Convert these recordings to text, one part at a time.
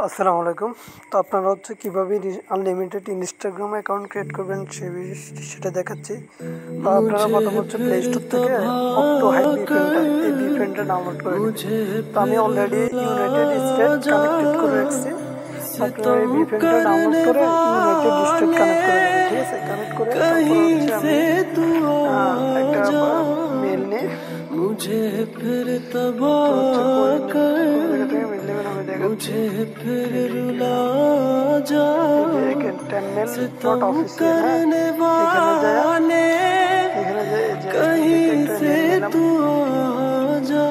আসসালামু আলাইকুম। তো আপনারা কিভাবে আনলিমিটেড ইনস্টাগ্রাম অ্যাকাউন্ট ক্রিয়েট করবেন সেটা দেখাচ্ছি। তো আপনারা প্রথম প্লে স্টোর থেকে অক্টো হাইপ ভিপিএনটা এই ভিপিএনটা ডাউনলোড করে নিন। তো আমি অলরেডি ইউনাইটেড স্টেট কানেক্টেড করে রাখছি। আপনারা এই ভিপিএনটা ডাউনলোড করে ইউনাইটেড স্টেট কানেক্ট করে দেবেন, ঠিক আছে? কানেক্ট করে তারপর আমি একটা মেল নিয়ে मुझे फिर तबा कर मुझे फिर रुला जा सितम करने वाले कहीं से तू आ जा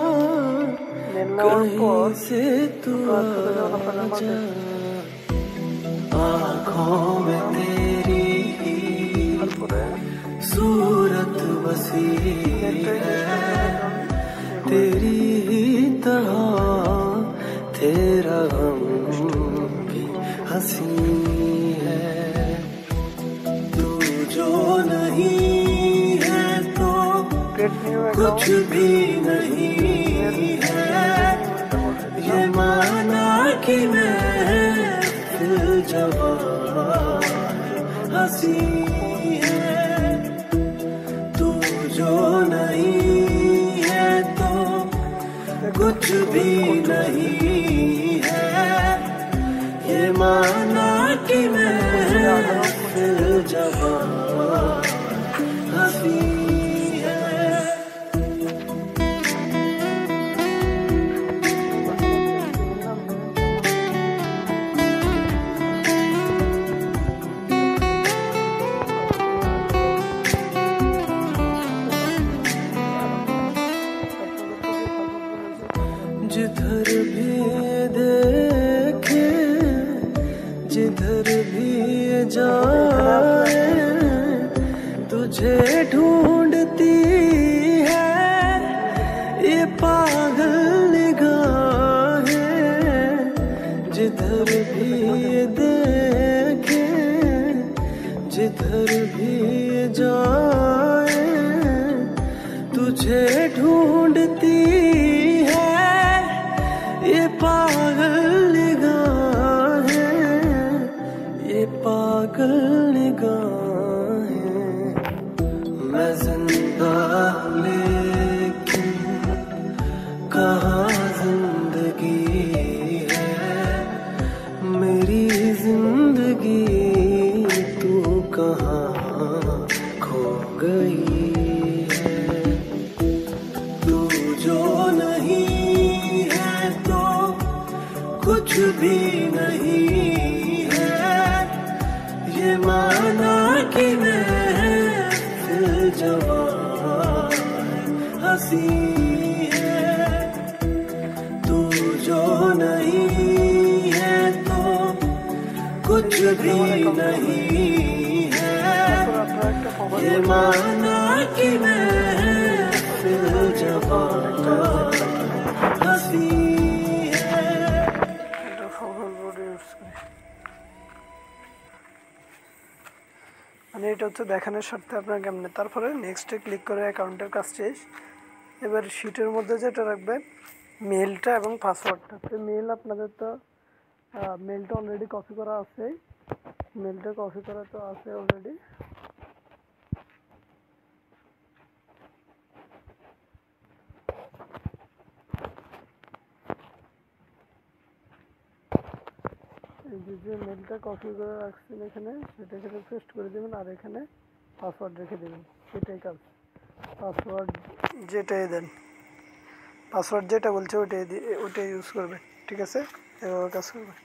कहीं से तू आ जा आँखों में तेरी सूरत बसी है तेरी ही तरह तेरा गम भी हंसी है तू जो नहीं है तो कुछ भी नहीं है ये माना कि मैं दिल जवान हंसी जो नहीं है तो कुछ भी नहीं है ये माना कि मैं फिर जवान हंसी जिधर भी देखे जिधर भी जाए तुझे ढूंढती है ये पागल निगाहें जिधर भी देखे जिधर भी जाए तुझे ढूंढती ये पागल निगाहें ये पागल निगाहें मैं जिंदा लेकिन कहाँ जिंदगी है मेरी जिंदगी तू कहाँ खो गई है तू जो कुछ भी नहीं है ये माना कि मैं दिल जवान हंसी है तू जो नहीं है तो कुछ भी नहीं है ये माना कि मैं दिल जवान हंसी মানে এটা দেখানোর স্বার্থে আপনার কেমনে তারপরে নেক্সটে ক্লিক করে অ্যাকাউন্টের কাজ শেষ। এবার শিটের মধ্যে যেটা রাখবেন মেলটা এবং পাসওয়ার্ডটা। তো মেল আপনাদের তো মেলটা অলরেডি কপি করা আছে, মেলটা কপি করা তো আছে অলরেডি। যে মেলটা কপি করে রাখছেন এখানে সেটা এখানে পেস্ট করে দেবেন আর এখানে পাসওয়ার্ড রেখে দেবেন। এটাই কাজ। পাসওয়ার্ড যেটাই দেন পাসওয়ার্ড যেটা বলছে ওটাই ইউজ করবেন, ঠিক আছে? এভাবে কাজ করবেন।